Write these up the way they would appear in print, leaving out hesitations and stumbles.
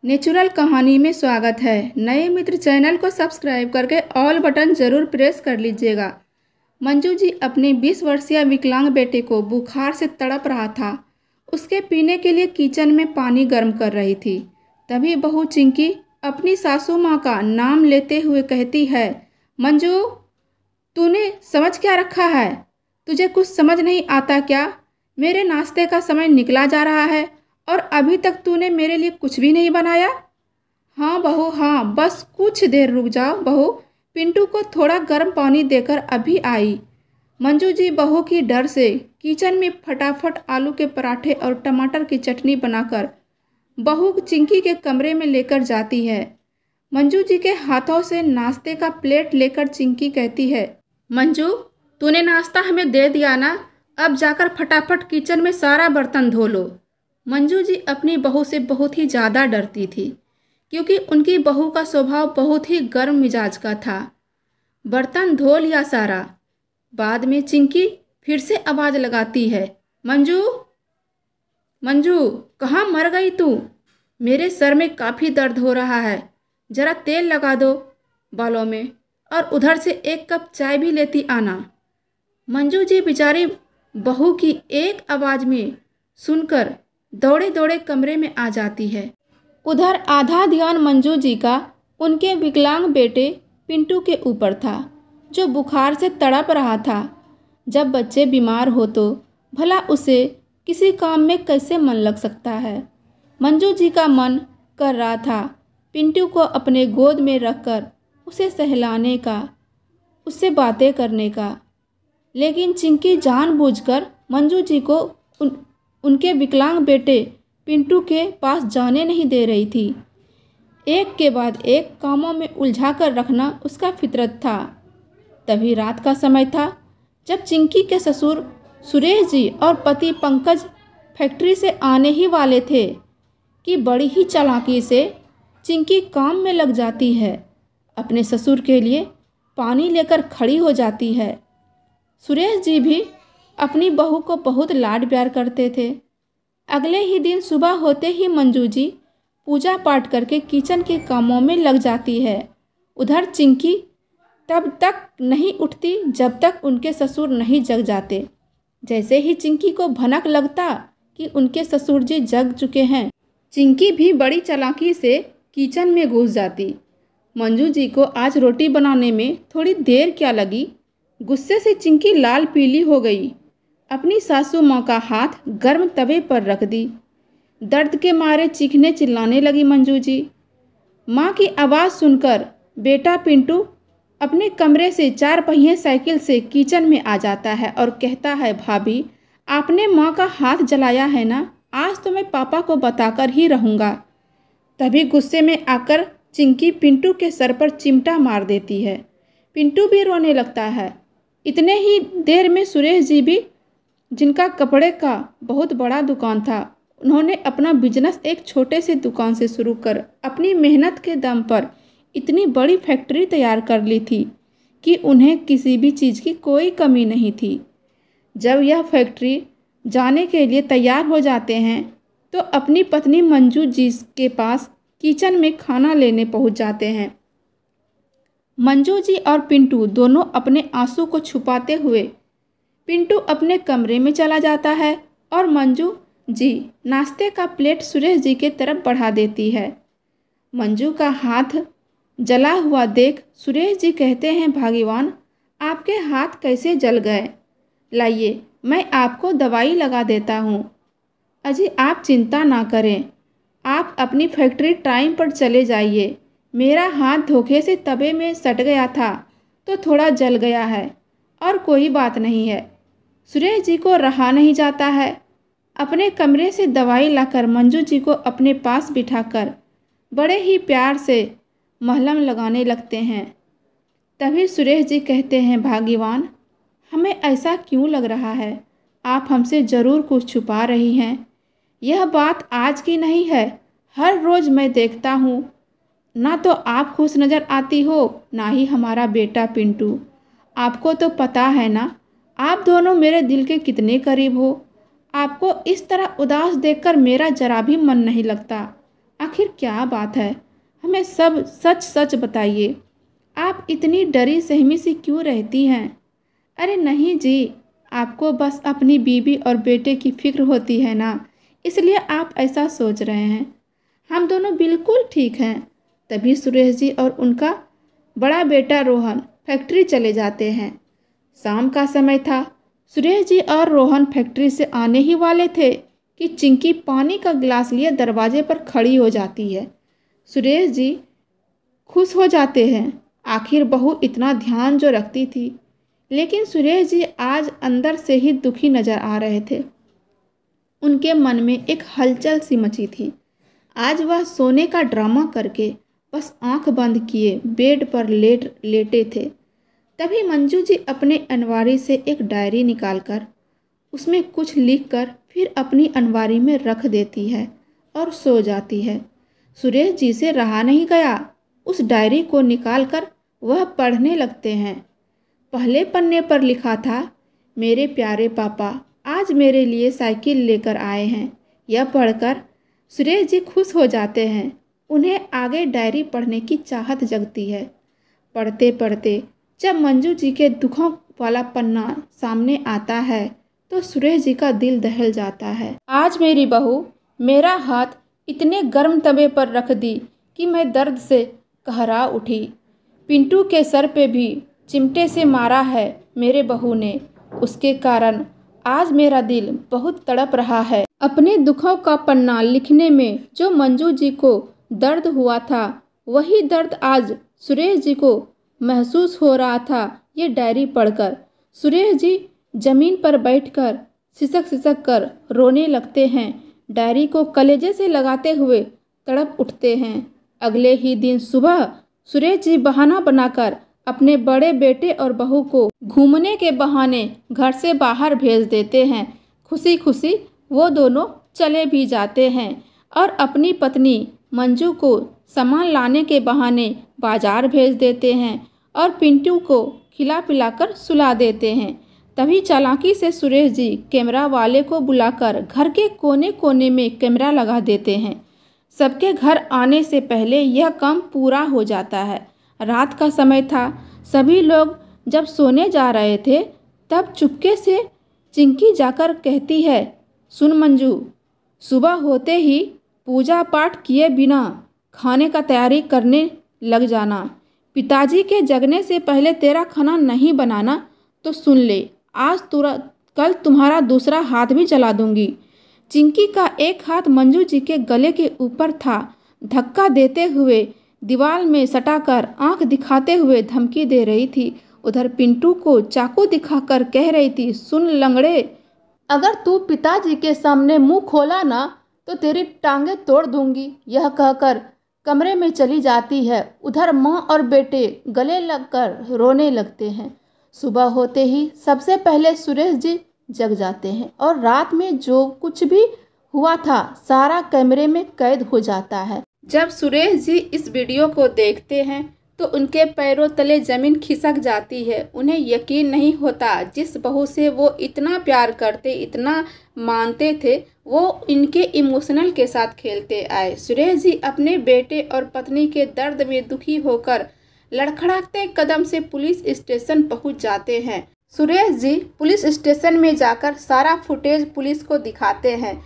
Natural कहानी में स्वागत है। नए मित्र चैनल को सब्सक्राइब करके ऑल बटन जरूर प्रेस कर लीजिएगा। मंजू जी अपने 20 वर्षीय विकलांग बेटे को बुखार से तड़प रहा था। उसके पीने के लिए किचन में पानी गर्म कर रही थी। तभी बहू चिंकी अपनी सासू माँ का नाम लेते हुए कहती है, मंजू तूने समझ क्या रखा है? तुझे कुछ समझ नहीं आता क्या? मेरे नाश्ते का समय निकला जा रहा है और अभी तक तूने मेरे लिए कुछ भी नहीं बनाया। हाँ बहू हाँ, बस कुछ देर रुक जाओ बहू, पिंटू को थोड़ा गर्म पानी देकर अभी आई। मंजू जी बहू की डर से किचन में फटाफट आलू के पराठे और टमाटर की चटनी बनाकर बहू चिंकी के कमरे में लेकर जाती है। मंजू जी के हाथों से नाश्ते का प्लेट लेकर चिंकी कहती है, मंजू तूने नाश्ता हमें दे दिया ना, अब जाकर फटाफट किचन में सारा बर्तन धो लो। मंजू जी अपनी बहू से बहुत ही ज़्यादा डरती थी, क्योंकि उनकी बहू का स्वभाव बहुत ही गर्म मिजाज का था। बर्तन धो लिया सारा। बाद में चिंकी फिर से आवाज़ लगाती है, मंजू मंजू कहाँ मर गई तू? मेरे सर में काफ़ी दर्द हो रहा है, ज़रा तेल लगा दो बालों में, और उधर से एक कप चाय भी लेती आना। मंजू जी बेचारी बहू की एक आवाज़ में सुनकर दौड़े दौड़े कमरे में आ जाती है। उधर आधा ध्यान मंजू जी का उनके विकलांग बेटे पिंटू के ऊपर था, जो बुखार से तड़प रहा था। जब बच्चे बीमार हो तो भला उसे किसी काम में कैसे मन लग सकता है। मंजू जी का मन कर रहा था पिंटू को अपने गोद में रखकर उसे सहलाने का, उससे बातें करने का, लेकिन चिंकी जानबूझकर मंजू जी को उनके विकलांग बेटे पिंटू के पास जाने नहीं दे रही थी। एक के बाद एक कामों में उलझा कर रखना उसका फितरत था। तभी रात का समय था, जब चिंकी के ससुर सुरेश जी और पति पंकज फैक्ट्री से आने ही वाले थे कि बड़ी ही चालाकी से चिंकी काम में लग जाती है। अपने ससुर के लिए पानी लेकर खड़ी हो जाती है। सुरेश जी भी अपनी बहू को बहुत लाड प्यार करते थे। अगले ही दिन सुबह होते ही मंजू जी पूजा पाठ करके किचन के कामों में लग जाती है। उधर चिंकी तब तक नहीं उठती जब तक उनके ससुर नहीं जग जाते। जैसे ही चिंकी को भनक लगता कि उनके ससुर जी जग चुके हैं, चिंकी भी बड़ी चालाकी से किचन में घुस जाती। मंजू जी को आज रोटी बनाने में थोड़ी देर क्या लगी, गुस्से से चिंकी लाल पीली हो गई। अपनी सासू माँ का हाथ गर्म तवे पर रख दी। दर्द के मारे चीखने चिल्लाने लगी मंजू जी। माँ की आवाज़ सुनकर बेटा पिंटू अपने कमरे से 4 पहिए साइकिल से किचन में आ जाता है और कहता है, भाभी आपने माँ का हाथ जलाया है ना, आज तो मैं पापा को बताकर ही रहूँगा। तभी गुस्से में आकर चिंकी पिंटू के सर पर चिमटा मार देती है। पिंटू भी रोने लगता है। इतने ही देर में सुरेश जी भी, जिनका कपड़े का बहुत बड़ा दुकान था, उन्होंने अपना बिजनेस एक छोटे से दुकान से शुरू कर अपनी मेहनत के दम पर इतनी बड़ी फैक्ट्री तैयार कर ली थी कि उन्हें किसी भी चीज़ की कोई कमी नहीं थी। जब यह फैक्ट्री जाने के लिए तैयार हो जाते हैं तो अपनी पत्नी मंजू जी के पास किचन में खाना लेने पहुंच जाते हैं। मंजू जी और पिंटू दोनों अपने आंसू को छुपाते हुए पिंटू अपने कमरे में चला जाता है और मंजू जी नाश्ते का प्लेट सुरेश जी के तरफ बढ़ा देती है। मंजू का हाथ जला हुआ देख सुरेश जी कहते हैं, भाग्यवान आपके हाथ कैसे जल गए? लाइए मैं आपको दवाई लगा देता हूँ। अजी आप चिंता ना करें, आप अपनी फैक्ट्री टाइम पर चले जाइए। मेरा हाथ धोखे से तवे में सट गया था तो थोड़ा जल गया है, और कोई बात नहीं है। सुरेश जी को रहा नहीं जाता है। अपने कमरे से दवाई लाकर मंजू जी को अपने पास बिठाकर बड़े ही प्यार से मलहम लगाने लगते हैं। तभी सुरेश जी कहते हैं, भाग्यवान हमें ऐसा क्यों लग रहा है? आप हमसे ज़रूर कुछ छुपा रही हैं। यह बात आज की नहीं है, हर रोज़ मैं देखता हूँ, ना तो आप खुश नज़र आती हो, ना ही हमारा बेटा पिंटू। आपको तो पता है ना, आप दोनों मेरे दिल के कितने करीब हो। आपको इस तरह उदास देखकर मेरा जरा भी मन नहीं लगता। आखिर क्या बात है? हमें सब सच सच बताइए। आप इतनी डरी सहमी सी क्यों रहती हैं? अरे नहीं जी, आपको बस अपनी बीवी और बेटे की फिक्र होती है ना, इसलिए आप ऐसा सोच रहे हैं। हम दोनों बिल्कुल ठीक हैं। तभी सुरेश जी और उनका बड़ा बेटा रोहन फैक्ट्री चले जाते हैं। शाम का समय था। सुरेश जी और रोहन फैक्ट्री से आने ही वाले थे कि चिंकी पानी का गिलास लिए दरवाजे पर खड़ी हो जाती है। सुरेश जी खुश हो जाते हैं। आखिर बहू इतना ध्यान जो रखती थी। लेकिन सुरेश जी आज अंदर से ही दुखी नजर आ रहे थे। उनके मन में एक हलचल सी मची थी। आज वह सोने का ड्रामा करके बस आंख बंद किए बेड पर लेटे थे। तभी मंजू जी अपने अनवारी से एक डायरी निकालकर उसमें कुछ लिखकर फिर अपनी अनवारी में रख देती है और सो जाती है। सुरेश जी से रहा नहीं गया। उस डायरी को निकालकर वह पढ़ने लगते हैं। पहले पन्ने पर लिखा था, मेरे प्यारे पापा आज मेरे लिए साइकिल लेकर आए हैं। यह पढ़कर सुरेश जी खुश हो जाते हैं। उन्हें आगे डायरी पढ़ने की चाहत जगती है। पढ़ते पढ़ते जब मंजू जी के दुखों वाला पन्ना सामने आता है तो सुरेश जी का दिल दहल जाता है। आज मेरी बहू मेरा हाथ इतने गर्म तवे पर रख दी कि मैं दर्द से कहरा उठी। पिंटू के सर पे भी चिमटे से मारा है मेरे बहू ने। उसके कारण आज मेरा दिल बहुत तड़प रहा है। अपने दुखों का पन्ना लिखने में जो मंजू जी को दर्द हुआ था, वही दर्द आज सुरेश जी को महसूस हो रहा था। ये डायरी पढ़कर सुरेश जी जमीन पर बैठकर सिसक सिसक कर रोने लगते हैं। डायरी को कलेजे से लगाते हुए तड़प उठते हैं। अगले ही दिन सुबह सुरेश जी बहाना बनाकर अपने बड़े बेटे और बहू को घूमने के बहाने घर से बाहर भेज देते हैं। खुशी खुशी वो दोनों चले भी जाते हैं और अपनी पत्नी मंजू को सामान लाने के बहाने बाजार भेज देते हैं और पिंटू को खिला पिलाकर सुला देते हैं। तभी चालाकी से सुरेश जी कैमरा वाले को बुलाकर घर के कोने कोने में कैमरा लगा देते हैं। सबके घर आने से पहले यह काम पूरा हो जाता है। रात का समय था। सभी लोग जब सोने जा रहे थे तब चुपके से चिंकी जाकर कहती है, सुन मंजू, सुबह होते ही पूजा पाठ किए बिना खाने का तैयारी करने लग जाना। पिताजी के जगने से पहले तेरा खाना नहीं बनाना तो सुन ले, आज तुरंत कल तुम्हारा दूसरा हाथ भी जला दूंगी। चिंकी का एक हाथ मंजू जी के गले के ऊपर था। धक्का देते हुए दीवार में सटाकर आंख दिखाते हुए धमकी दे रही थी। उधर पिंटू को चाकू दिखाकर कह रही थी, सुन लंगड़े, अगर तू पिताजी के सामने मुंह खोला ना तो तेरी टांगे तोड़ दूंगी। यह कहकर कमरे में चली जाती है। उधर माँ और बेटे गले लगकर रोने लगते हैं। सुबह होते ही सबसे पहले सुरेश जी जग जाते हैं और रात में जो कुछ भी हुआ था सारा कैमरे में कैद हो जाता है। जब सुरेश जी इस वीडियो को देखते हैं तो उनके पैरों तले जमीन खिसक जाती है। उन्हें यकीन नहीं होता, जिस बहू से वो इतना प्यार करते, इतना मानते थे, वो इनके इमोशनल के साथ खेलते आए। सुरेश जी अपने बेटे और पत्नी के दर्द में दुखी होकर लड़खड़ाते कदम से पुलिस स्टेशन पहुंच जाते हैं। सुरेश जी पुलिस स्टेशन में जाकर सारा फुटेज पुलिस को दिखाते हैं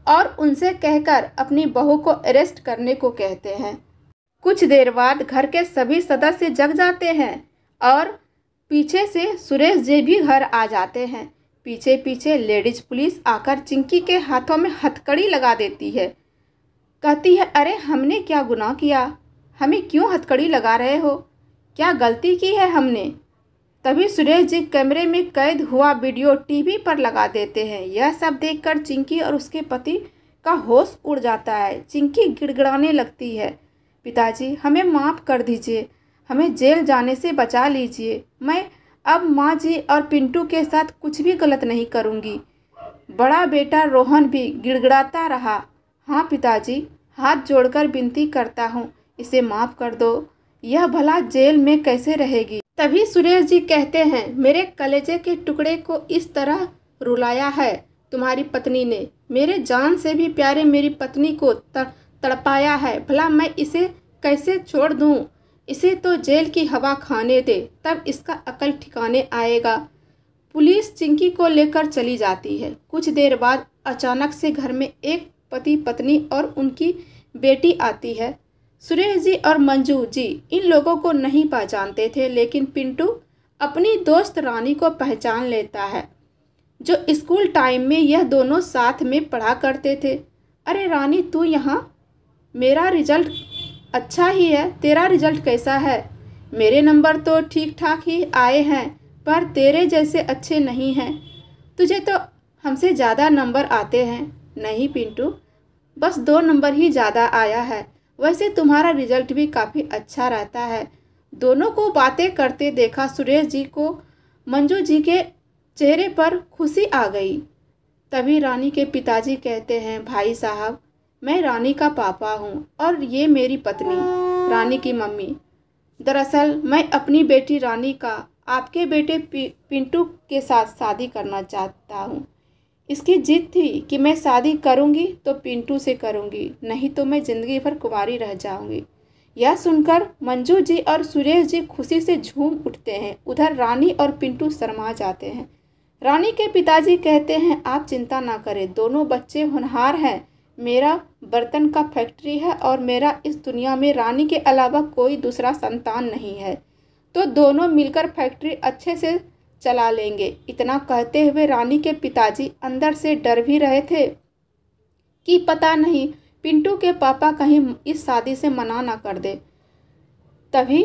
और उनसे कहकर अपनी बहू को अरेस्ट करने को कहते हैं। कुछ देर बाद घर के सभी सदस्य जग जाते हैं और पीछे से सुरेश जी भी घर आ जाते हैं। पीछे पीछे लेडीज पुलिस आकर चिंकी के हाथों में हथकड़ी लगा देती है। कहती है, अरे हमने क्या गुनाह किया, हमें क्यों हथकड़ी लगा रहे हो, क्या गलती की है हमने। तभी सुरेश जी कैमरे में कैद हुआ वीडियो टीवी पर लगा देते हैं। यह सब देखकर चिंकी और उसके पति का होश उड़ जाता है। चिंकी गिड़गिड़ाने लगती है, पिताजी हमें माफ़ कर दीजिए, हमें जेल जाने से बचा लीजिए। मैं अब माँ जी और पिंटू के साथ कुछ भी गलत नहीं करूँगी। बड़ा बेटा रोहन भी गिड़गिड़ाता रहा, हाँ पिताजी, हाथ जोड़कर विनती करता हूँ, इसे माफ़ कर दो, यह भला जेल में कैसे रहेगी। तभी सुरेश जी कहते हैं, मेरे कलेजे के टुकड़े को इस तरह रुलाया है तुम्हारी पत्नी ने। मेरे जान से भी प्यारे मेरी पत्नी को तड़पाया है, भला मैं इसे कैसे छोड़ दूँ। इसे तो जेल की हवा खाने दे, तब इसका अकल ठिकाने आएगा। पुलिस चिंकी को लेकर चली जाती है। कुछ देर बाद अचानक से घर में एक पति पत्नी और उनकी बेटी आती है। सुरेश जी और मंजू जी इन लोगों को नहीं पहचानते थे, लेकिन पिंटू अपनी दोस्त रानी को पहचान लेता है, जो स्कूल टाइम में यह दोनों साथ में पढ़ा करते थे। अरे रानी, तू यहाँ? मेरा रिजल्ट अच्छा ही है, तेरा रिजल्ट कैसा है? मेरे नंबर तो ठीक ठाक ही आए हैं, पर तेरे जैसे अच्छे नहीं हैं। तुझे तो हमसे ज़्यादा नंबर आते हैं। नहीं पिंटू, बस 2 नंबर ही ज़्यादा आया है। वैसे तुम्हारा रिजल्ट भी काफ़ी अच्छा रहता है। दोनों को बातें करते देखा सुरेश जी को मंजू जी के चेहरे पर खुशी आ गई। तभी रानी के पिताजी कहते हैं, भाई साहब, मैं रानी का पापा हूँ और ये मेरी पत्नी रानी की मम्मी। दरअसल मैं अपनी बेटी रानी का आपके बेटे पिंटू के साथ शादी करना चाहता हूँ। इसकी जिद थी कि मैं शादी करूँगी तो पिंटू से करूँगी, नहीं तो मैं ज़िंदगी भर कुंवारी रह जाऊँगी। यह सुनकर मंजू जी और सुरेश जी खुशी से झूम उठते हैं। उधर रानी और पिंटू शर्मा जाते हैं। रानी के पिताजी कहते हैं, आप चिंता ना करें, दोनों बच्चे होनहार हैं। मेरा बर्तन का फैक्ट्री है और मेरा इस दुनिया में रानी के अलावा कोई दूसरा संतान नहीं है, तो दोनों मिलकर फैक्ट्री अच्छे से चला लेंगे। इतना कहते हुए रानी के पिताजी अंदर से डर भी रहे थे कि पता नहीं पिंटू के पापा कहीं इस शादी से मना ना कर दे। तभी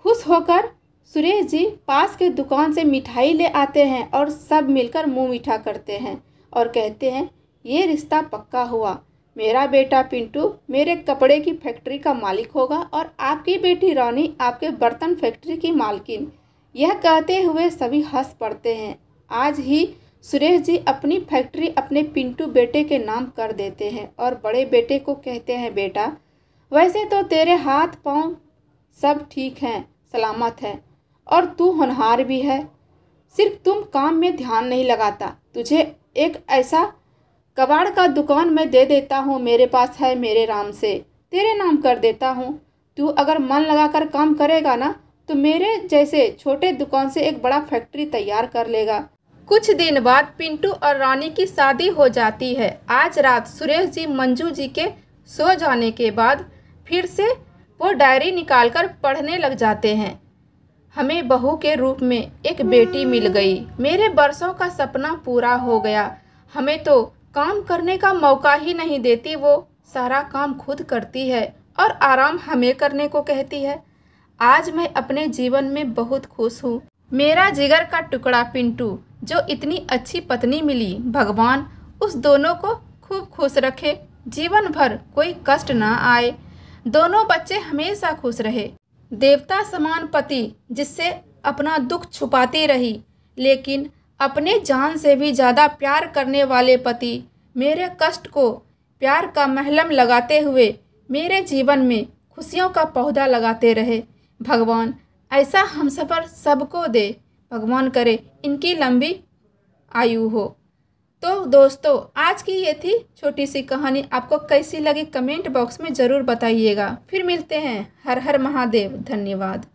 खुश होकर सुरेश जी पास के दुकान से मिठाई ले आते हैं और सब मिलकर मुंह मीठा करते हैं और कहते हैं, ये रिश्ता पक्का हुआ। मेरा बेटा पिंटू मेरे कपड़े की फैक्ट्री का मालिक होगा और आपकी बेटी रानी आपके बर्तन फैक्ट्री की मालकिन। यह कहते हुए सभी हंस पड़ते हैं। आज ही सुरेश जी अपनी फैक्ट्री अपने पिंटू बेटे के नाम कर देते हैं और बड़े बेटे को कहते हैं, बेटा, वैसे तो तेरे हाथ पाँव सब ठीक हैं, सलामत हैं और तू होनहार भी है, सिर्फ तुम काम में ध्यान नहीं लगाता। तुझे एक ऐसा कबाड़ का दुकान मैं दे देता हूँ, मेरे पास है, मेरे नाम से तेरे नाम कर देता हूँ। तू अगर मन लगाकर काम करेगा ना तो मेरे जैसे छोटे दुकान से एक बड़ा फैक्ट्री तैयार कर लेगा। कुछ दिन बाद पिंटू और रानी की शादी हो जाती है। आज रात सुरेश जी मंजू जी के सो जाने के बाद फिर से वो डायरी निकालकर पढ़ने लग जाते हैं। हमें बहू के रूप में एक बेटी मिल गई, मेरे बरसों का सपना पूरा हो गया। हमें तो काम करने का मौका ही नहीं देती, वो सारा काम खुद करती है और आराम हमें करने को कहती है। आज मैं अपने जीवन में बहुत खुश हूँ। मेरा जिगर का टुकड़ा पिंटू, जो इतनी अच्छी पत्नी मिली, भगवान उस दोनों को खूब खुश रखे, जीवन भर कोई कष्ट ना आए, दोनों बच्चे हमेशा खुश रहे। देवता समान पति जिससे अपना दुख छुपाती रही, लेकिन अपने जान से भी ज़्यादा प्यार करने वाले पति मेरे कष्ट को प्यार का महलम लगाते हुए मेरे जीवन में खुशियों का पौधा लगाते रहे। भगवान ऐसा हमसफ़र सबको दे, भगवान करे इनकी लंबी आयु हो। तो दोस्तों, आज की ये थी छोटी सी कहानी। आपको कैसी लगी कमेंट बॉक्स में ज़रूर बताइएगा। फिर मिलते हैं। हर हर महादेव। धन्यवाद।